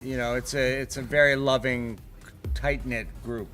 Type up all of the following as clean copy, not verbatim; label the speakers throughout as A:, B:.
A: You know, it's a very loving, tight-knit group.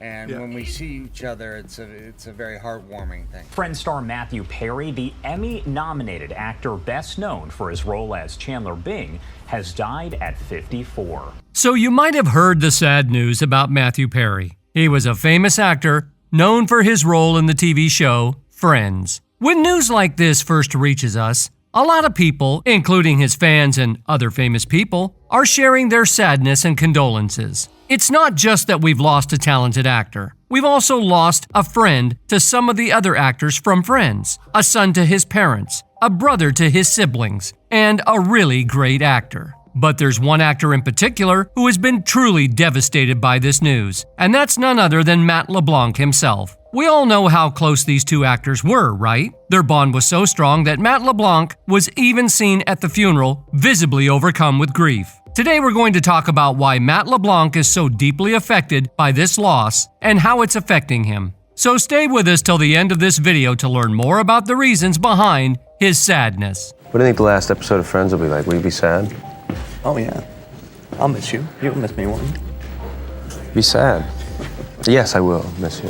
A: And when we see each other, it's a very heartwarming thing.
B: Friends star Matthew Perry, the Emmy-nominated actor best known for his role as Chandler Bing, has died at 54.
C: So you might have heard the sad news about Matthew Perry. He was a famous actor, known for his role in the TV show Friends. When news like this first reaches us, a lot of people, including his fans and other famous people, are sharing their sadness and condolences. It's not just that we've lost a talented actor. We've also lost a friend to some of the other actors from Friends, a son to his parents, a brother to his siblings, and a really great actor. But there's one actor in particular who has been truly devastated by this news, and that's none other than Matt LeBlanc himself. We all know how close these two actors were, right? Their bond was so strong that Matt LeBlanc was even seen at the funeral, visibly overcome with grief. Today we're going to talk about why Matt LeBlanc is so deeply affected by this loss and how it's affecting him. So stay with us till the end of this video to learn more about the reasons behind his sadness.
D: What do you think the last episode of Friends will be like? Will you be sad?
E: Oh yeah, I'll miss you. You'll miss me, won't you?
D: Be sad. Yes, I will miss you.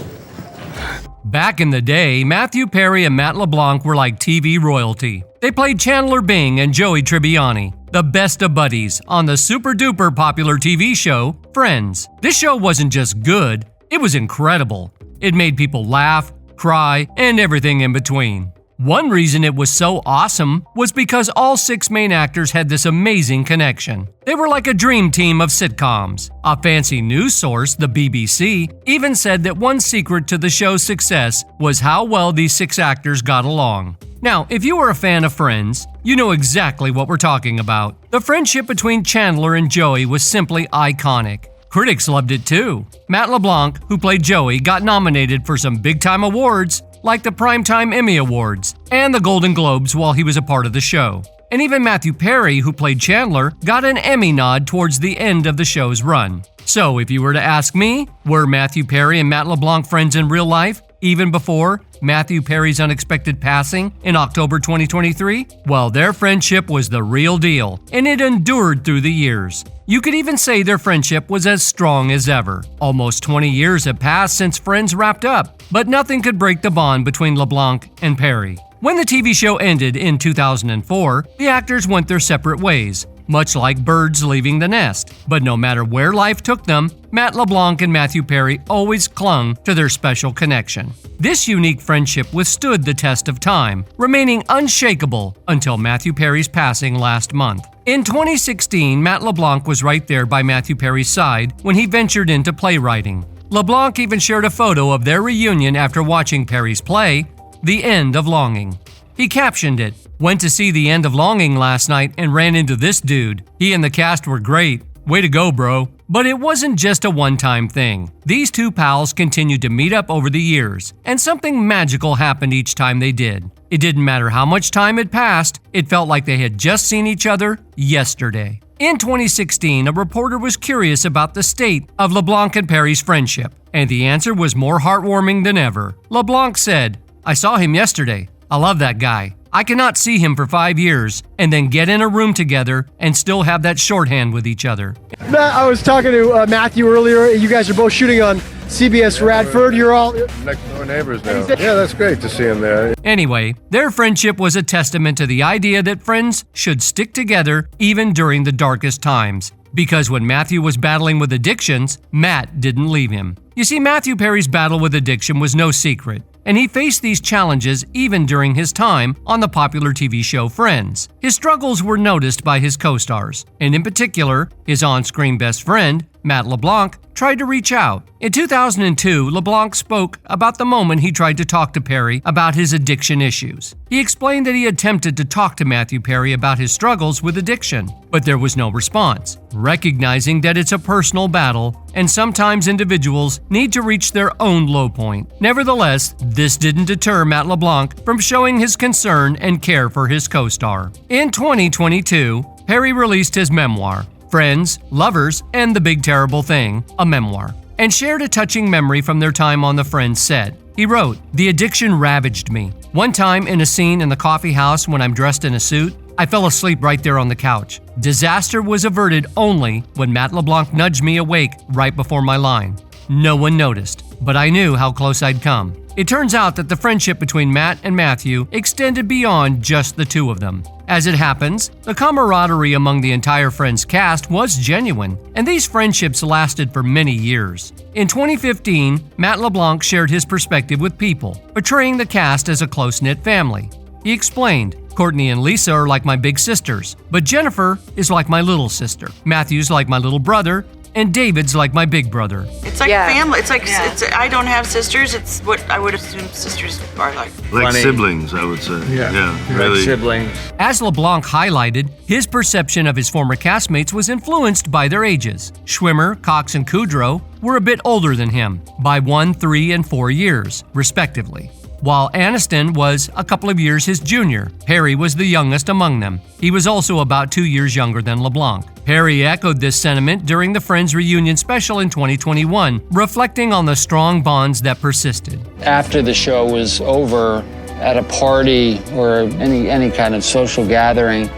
C: Back in the day, Matthew Perry and Matt LeBlanc were like TV royalty. They played Chandler Bing and Joey Tribbiani, the best of buddies, on the super-duper popular TV show Friends. This show wasn't just good, it was incredible. It made people laugh, cry, and everything in between. One reason it was so awesome was because all 6 main actors had this amazing connection. They were like a dream team of sitcoms. A fancy news source, the BBC, even said that one secret to the show's success was how well these 6 actors got along. Now, if you were a fan of Friends, you know exactly what we're talking about. The friendship between Chandler and Joey was simply iconic. Critics loved it too. Matt LeBlanc, who played Joey, got nominated for some big-time awards like the Primetime Emmy Awards and the Golden Globes while he was a part of the show. And even Matthew Perry, who played Chandler, got an Emmy nod towards the end of the show's run. So if you were to ask me, were Matthew Perry and Matt LeBlanc friends in real life, even before Matthew Perry's unexpected passing in October 2023? Well, their friendship was the real deal, and it endured through the years. You could even say their friendship was as strong as ever. Almost 20 years have passed since Friends wrapped up, but nothing could break the bond between LeBlanc and Perry. When the TV show ended in 2004, the actors went their separate ways, much like birds leaving the nest. But no matter where life took them, Matt LeBlanc and Matthew Perry always clung to their special connection. This unique friendship withstood the test of time, remaining unshakable until Matthew Perry's passing last month. In 2016, Matt LeBlanc was right there by Matthew Perry's side when he ventured into playwriting. LeBlanc even shared a photo of their reunion after watching Perry's play, The End of Longing. He captioned it, "Went to see The End of Longing last night and ran into this dude. He and the cast were great. Way to go, bro." But it wasn't just a one-time thing. These two pals continued to meet up over the years, and something magical happened each time they did. It didn't matter how much time had passed, it felt like they had just seen each other yesterday. In 2016, a reporter was curious about the state of LeBlanc and Perry's friendship, and the answer was more heartwarming than ever. LeBlanc said, "I saw him yesterday. I love that guy. I cannot see him for 5 years and then get in a room together and still have that shorthand with each other."
F: Matt, I was talking to Matthew earlier. You guys are both shooting on CBS Radford. You're all
G: next door neighbors now. Yeah, that's great to see him there.
C: Anyway, their friendship was a testament to the idea that friends should stick together even during the darkest times. Because when Matthew was battling with addictions, Matt didn't leave him. You see, Matthew Perry's battle with addiction was no secret, and he faced these challenges even during his time on the popular TV show Friends. His struggles were noticed by his co-stars, and in particular, his on-screen best friend, Matt LeBlanc, tried to reach out. In 2002, LeBlanc spoke about the moment he tried to talk to Perry about his addiction issues. He explained that he attempted to talk to Matthew Perry about his struggles with addiction, but there was no response, recognizing that it's a personal battle and sometimes individuals need to reach their own low point. Nevertheless, this didn't deter Matt LeBlanc from showing his concern and care for his co-star. In 2022, Perry released his memoir, Friends, Lovers, and the Big Terrible Thing, a memoir, and shared a touching memory from their time on the Friends set. He wrote, "The addiction ravaged me. One time in a scene in the coffee house when I'm dressed in a suit, I fell asleep right there on the couch. Disaster was averted only when Matt LeBlanc nudged me awake right before my line. No one noticed, but I knew how close I'd come. It turns out that the friendship between Matt and Matthew extended beyond just the two of them. As it happens, the camaraderie among the entire Friends cast was genuine, and these friendships lasted for many years. In 2015, Matt LeBlanc shared his perspective with People, portraying the cast as a close-knit family. He explained, "Courtney and Lisa are like my big sisters, but Jennifer is like my little sister. Matthew's like my little brother, and David's like my big brother."
H: It's like family. It's like I don't have sisters. It's what I would assume sisters are like.
G: Like
A: Funny.
G: siblings, I would say. Yeah, really.
A: Like siblings.
C: As LeBlanc highlighted, his perception of his former castmates was influenced by their ages. Schwimmer, Cox, and Kudrow were a bit older than him, by 1, 3, and 4 years, respectively. While Aniston was a couple of years his junior, Perry was the youngest among them. He was also about 2 years younger than LeBlanc. Perry echoed this sentiment during the Friends reunion special in 2021, reflecting on the strong bonds that persisted.
I: After the show was over, at a party or any kind of social gathering,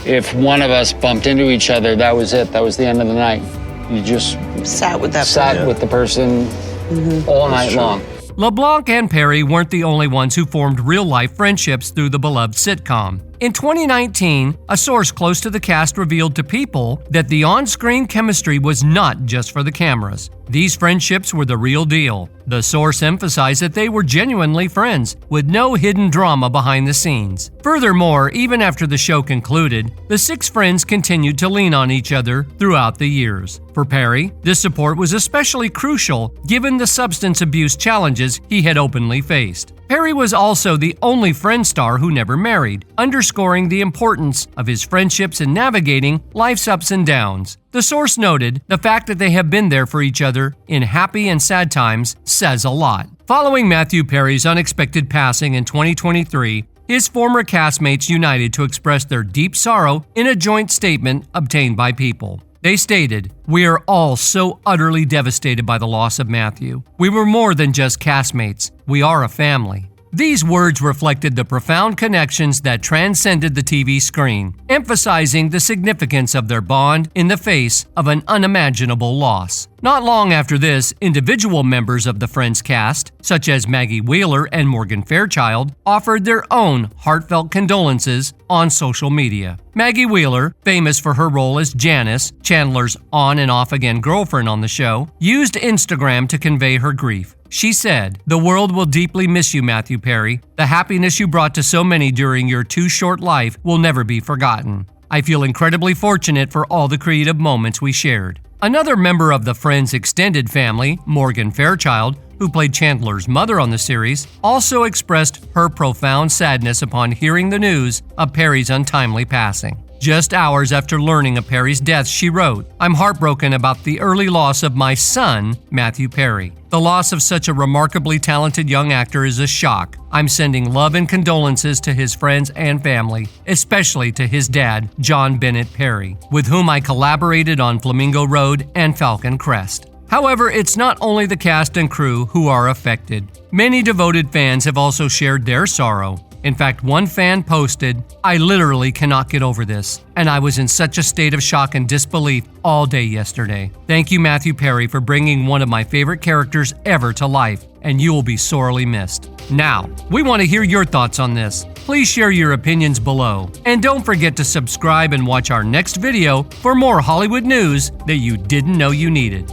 I: if one of us bumped into each other, that was it. That was the end of the night. You just
H: Sat with that.
I: with the person all night long.
C: LeBlanc and Perry weren't the only ones who formed real-life friendships through the beloved sitcom. In 2019, a source close to the cast revealed to People that the on-screen chemistry was not just for the cameras. These friendships were the real deal. The source emphasized that they were genuinely friends, with no hidden drama behind the scenes. Furthermore, even after the show concluded, the 6 friends continued to lean on each other throughout the years. For Perry, this support was especially crucial given the substance abuse challenges he had openly faced. Perry was also the only Friends star who never married, underscoring the importance of his friendships in navigating life's ups and downs. The source noted, the fact that they have been there for each other in happy and sad times says a lot. Following Matthew Perry's unexpected passing in 2023, his former castmates united to express their deep sorrow in a joint statement obtained by People. They stated, "We are all so utterly devastated by the loss of Matthew. We were more than just castmates. We are a family." These words reflected the profound connections that transcended the TV screen, emphasizing the significance of their bond in the face of an unimaginable loss. Not long after this, individual members of the Friends cast, such as Maggie Wheeler and Morgan Fairchild, offered their own heartfelt condolences on social media. Maggie Wheeler, famous for her role as Janice, Chandler's on and off again girlfriend on the show, used Instagram to convey her grief. She said, "The world will deeply miss you, Matthew Perry. The happiness you brought to so many during your too short life will never be forgotten. I feel incredibly fortunate for all the creative moments we shared." Another member of the Friends extended family, Morgan Fairchild, who played Chandler's mother on the series, also expressed her profound sadness upon hearing the news of Perry's untimely passing. Just hours after learning of Perry's death, she wrote, "I'm heartbroken about the early loss of my son, Matthew Perry. The loss of such a remarkably talented young actor is a shock. I'm sending love and condolences to his friends and family, especially to his dad, John Bennett Perry, with whom I collaborated on Flamingo Road and Falcon Crest." However, it's not only the cast and crew who are affected. Many devoted fans have also shared their sorrow. In fact, one fan posted, "I literally cannot get over this, and I was in such a state of shock and disbelief all day yesterday. Thank you, Matthew Perry, for bringing one of my favorite characters ever to life, and you will be sorely missed." Now, we want to hear your thoughts on this. Please share your opinions below. And don't forget to subscribe and watch our next video for more Hollywood news that you didn't know you needed.